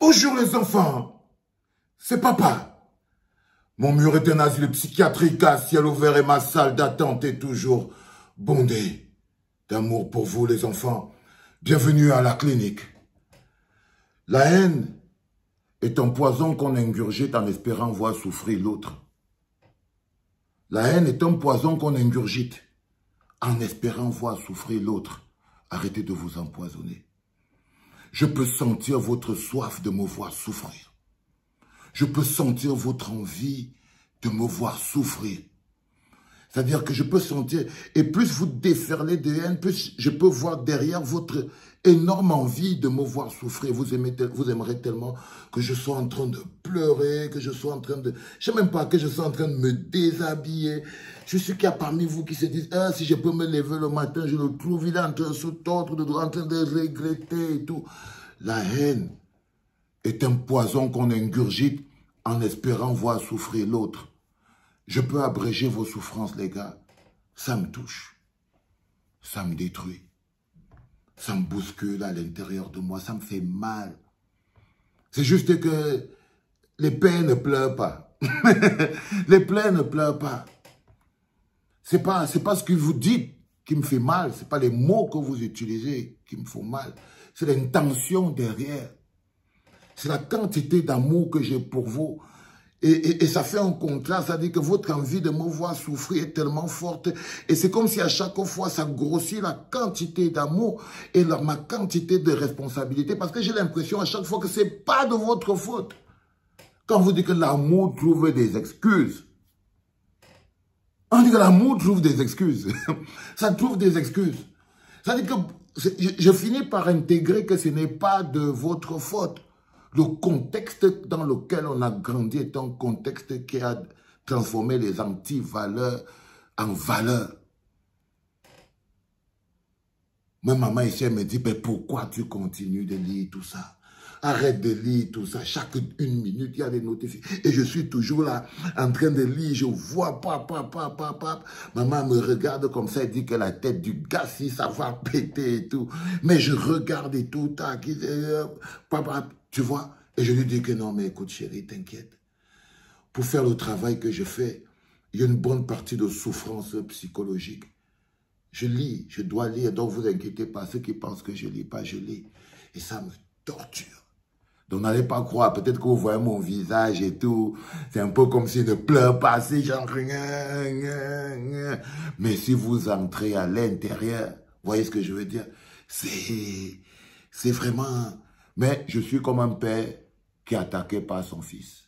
Bonjour les enfants, c'est papa. Mon mur est un asile psychiatrique à ciel ouvert et ma salle d'attente est toujours bondée d'amour pour vous les enfants. Bienvenue à la clinique. La haine est un poison qu'on ingurgite en espérant voir souffrir l'autre. La haine est un poison qu'on ingurgite en espérant voir souffrir l'autre. Arrêtez de vous empoisonner. Je peux sentir votre soif de me voir souffrir. Je peux sentir votre envie de me voir souffrir. C'est-à-dire que je peux sentir, et plus vous déferlez de haine, plus je peux voir derrière votre énorme envie de me voir souffrir. Vous aimerez tellement que je sois en train de pleurer, que je sois en train de... Je ne sais même pas que je sois en train de me déshabiller. Je suis qu'il y a parmi vous qui se disent, ah, si je peux me lever le matin, je le trouve, il est en train de se tordre, en train de regretter et tout. La haine est un poison qu'on ingurgite en espérant voir souffrir l'autre. Je peux abréger vos souffrances, les gars. Ça me touche. Ça me détruit. Ça me bouscule à l'intérieur de moi. Ça me fait mal. C'est juste que les pères ne pleurent pas. Les plaies ne pleurent pas. C'est pas ce que vous dites qui me fait mal. C'est pas les mots que vous utilisez qui me font mal. C'est l'intention derrière. C'est la quantité d'amour que j'ai pour vous. Et ça fait un contraste, ça dit que votre envie de me voir souffrir est tellement forte. Et c'est comme si à chaque fois, ça grossit la quantité d'amour et ma quantité de responsabilité. Parce que j'ai l'impression à chaque fois que ce n'est pas de votre faute. Quand vous dites que l'amour trouve des excuses. On dit que l'amour trouve des excuses. Ça trouve des excuses. Ça dit que je finis par intégrer que ce n'est pas de votre faute. Le contexte dans lequel on a grandi est un contexte qui a transformé les anti-valeurs en valeurs. Ma maman ici, elle me dit, mais pourquoi tu continues de lire tout ça? Arrête de lire tout ça. Chaque une minute, il y a des notifications. Et je suis toujours là, en train de lire. Je vois, Maman me regarde comme ça, elle dit que la tête du gars, si ça va péter et tout. Mais je regarde et tout, papa, tu vois? Et je lui dis que non, mais écoute chérie, t'inquiète. Pour faire le travail que je fais, il y a une bonne partie de souffrance psychologique. Je lis, je dois lire, donc vous inquiétez pas. Ceux qui pensent que je lis pas, je lis. Et ça me torture. Donc n'allez pas croire, peut-être que vous voyez mon visage et tout. C'est un peu comme s'il ne pleure pas, c'est genre... Mais si vous entrez à l'intérieur, vous voyez ce que je veux dire? C'est vraiment... Mais je suis comme un père qui est attaqué par son fils.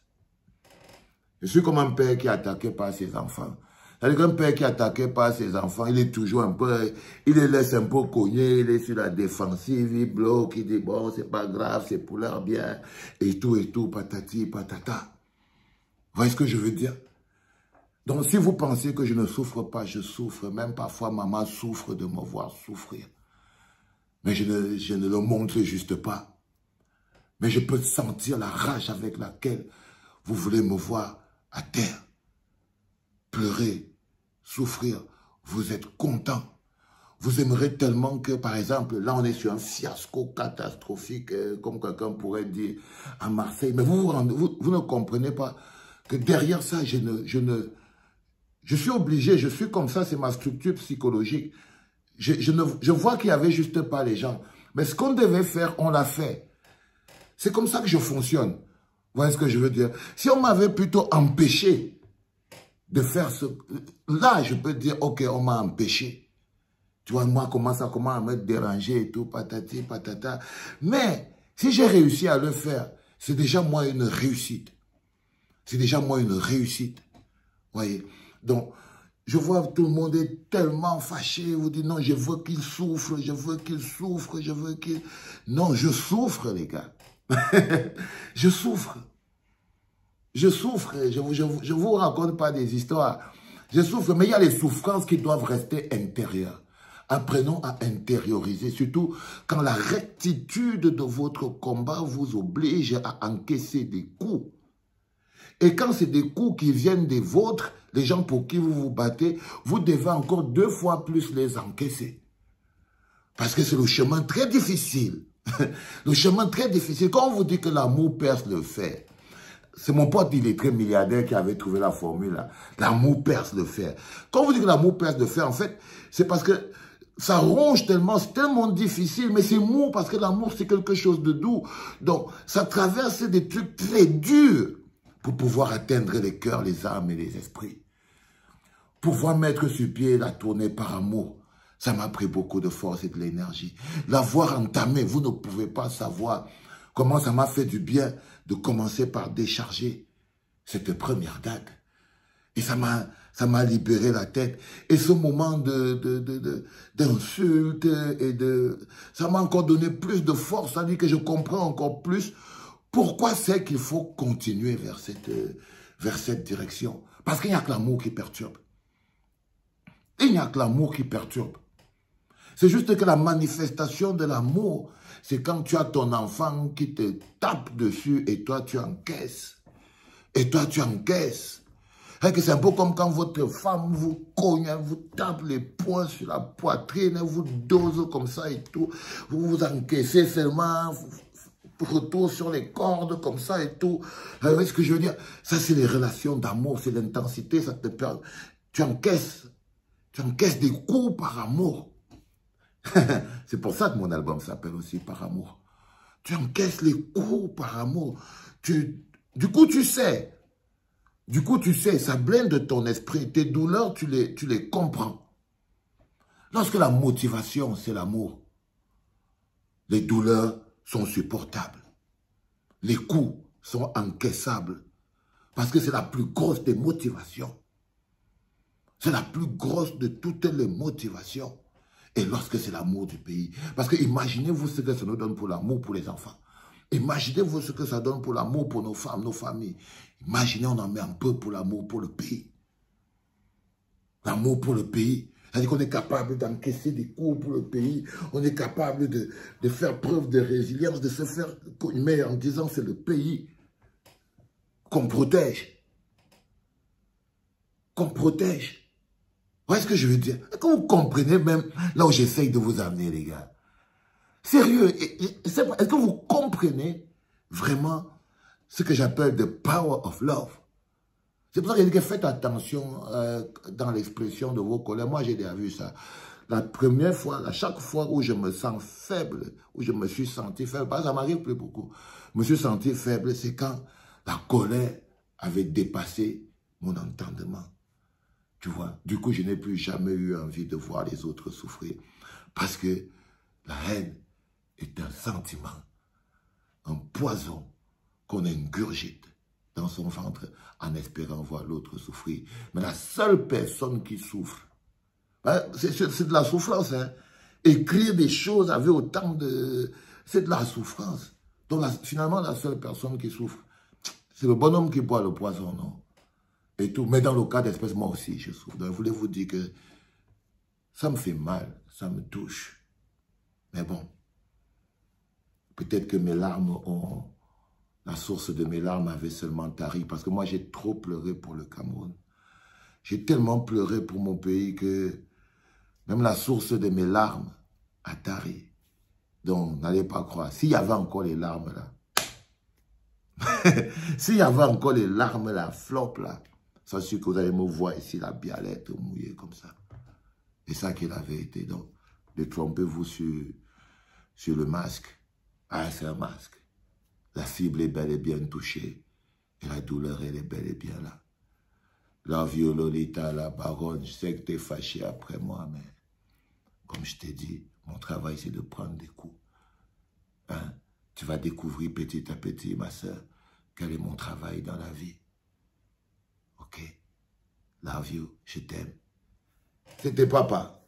Je suis comme un père qui est attaqué par ses enfants. C'est-à-dire qu'un père qui est attaqué par ses enfants, il est toujours un peu, il les laisse un peu cogner, il est sur la défensive, il bloque, il dit bon, c'est pas grave, c'est pour leur bien, et tout, patati, patata. Vous voyez ce que je veux dire? Donc si vous pensez que je ne souffre pas, je souffre. Même parfois, maman souffre de me voir souffrir. Mais je ne le montre juste pas. Mais je peux sentir la rage avec laquelle vous voulez me voir à terre. Pleurer, souffrir, vous êtes content. Vous aimerez tellement que, par exemple, là on est sur un fiasco catastrophique, comme quelqu'un pourrait dire à Marseille. Mais vous ne comprenez pas que derrière ça, je suis obligé, je suis comme ça, c'est ma structure psychologique. Je vois qu'il n'y avait juste pas les gens. Mais ce qu'on devait faire, on l'a fait. C'est comme ça que je fonctionne. Vous voyez ce que je veux dire? Si on m'avait plutôt empêché de faire ce... Là, je peux dire, ok, on m'a empêché. Tu vois, moi, comment à me déranger et tout, patati, patata. Mais, si j'ai réussi à le faire, c'est déjà moi une réussite. C'est déjà moi une réussite. Vous voyez? Donc, je vois tout le monde est tellement fâché. Vous dites, non, je veux qu'il souffre, je veux qu'il souffre, je veux qu'il... Non, je souffre, les gars. Je souffre. Je souffre, je vous raconte pas des histoires. Je souffre, mais il y a les souffrances qui doivent rester intérieures. Apprenons à intérioriser, surtout quand la rectitude de votre combat vous oblige à encaisser des coups. Et quand c'est des coups qui viennent des vôtres, les gens pour qui vous vous battez, vous devez encore 2 fois plus les encaisser. Parce que c'est le chemin très difficile. Le chemin très difficile. Quand on vous dit que l'amour perce le fer, c'est mon pote illettré milliardaire qui avait trouvé la formule là. L'amour perce le fer. Quand on vous dit que l'amour perce le fer, en fait, c'est parce que ça ronge tellement, c'est tellement difficile, mais c'est mou parce que l'amour, c'est quelque chose de doux. Donc, ça traverse des trucs très durs pour pouvoir atteindre les cœurs, les âmes et les esprits. Pouvoir mettre sur pied la tournée par amour, ça m'a pris beaucoup de force et de l'énergie. L'avoir entamé, vous ne pouvez pas savoir comment ça m'a fait du bien de commencer par décharger cette première dague. Et ça m'a libéré la tête. Et ce moment d'insulte ça m'a encore donné plus de force, ça dit que je comprends encore plus pourquoi c'est qu'il faut continuer vers cette direction. Parce qu'il n'y a que l'amour qui perturbe. Il n'y a que l'amour qui perturbe. C'est juste que la manifestation de l'amour, c'est quand tu as ton enfant qui te tape dessus et toi tu encaisses. Et toi tu encaisses. C'est un peu comme quand votre femme vous cogne, elle vous tape les poings sur la poitrine, elle vous dose comme ça et tout. Vous vous encaissez seulement, retour sur les cordes comme ça et tout. Vous voyez ce que je veux dire? Ça c'est les relations d'amour, c'est l'intensité, ça te permet. Tu encaisses des coups par amour. C'est pour ça que mon album s'appelle aussi Par amour. Tu encaisses les coups par amour. Du coup, tu sais, ça blinde ton esprit. Tes douleurs, tu les comprends. Lorsque la motivation, c'est l'amour, les douleurs sont supportables. Les coups sont encaissables. Parce que c'est la plus grosse des motivations. C'est la plus grosse de toutes les motivations. Et lorsque c'est l'amour du pays. Parce que imaginez-vous ce que ça nous donne pour l'amour pour les enfants. Imaginez-vous ce que ça donne pour l'amour pour nos femmes, nos familles. Imaginez, on en met un peu pour l'amour pour le pays. L'amour pour le pays. C'est-à-dire qu'on est capable d'encaisser des coups pour le pays. On est capable de faire preuve de résilience, de se faire mais en disant c'est le pays qu'on protège. Qu'on protège. Vous voyez ce que je veux dire? Est-ce que vous comprenez même là où j'essaye de vous amener, les gars? Sérieux, est-ce que vous comprenez vraiment ce que j'appelle the power of love? C'est pour ça que je dis que faites attention dans l'expression de vos collègues. Moi, j'ai déjà vu ça. La première fois, à chaque fois où je me sens faible, où je me suis senti faible, parce que ça m'arrive plus beaucoup, je me suis senti faible, c'est quand la colère avait dépassé mon entendement. Tu vois, du coup, je n'ai plus jamais eu envie de voir les autres souffrir. Parce que la haine est un sentiment, un poison qu'on ingurgite dans son ventre en espérant voir l'autre souffrir. Mais la seule personne qui souffre, c'est de la souffrance. Hein. Écrire des choses avec autant de... C'est de la souffrance. Donc finalement, la seule personne qui souffre, c'est le bonhomme qui boit le poison, non? Et tout. Mais dans le cas d'espèce, moi aussi, je souffre. Donc, je voulais vous dire que ça me fait mal, ça me touche. Mais bon, peut-être que mes larmes ont... La source de mes larmes avait seulement tari, parce que moi, j'ai trop pleuré pour le Cameroun. J'ai tellement pleuré pour mon pays que même la source de mes larmes a tari. Donc, n'allez pas croire. S'il y avait encore les larmes là, s'il y avait encore les larmes là, flop là, c'est sûr que vous allez me voir ici, la bialette mouillée comme ça. C'est ça qui est la vérité. Donc, détrompez-vous sur le masque. Ah, c'est un masque. La cible est bel et bien touchée. Et la douleur, elle est bel et bien là. La Lolita, la baronne, je sais que tu es fâché après moi, mais comme je t'ai dit, mon travail, c'est de prendre des coups. Hein? Tu vas découvrir petit à petit, ma soeur, quel est mon travail dans la vie. Ok? Love you, je t'aime. C'était papa.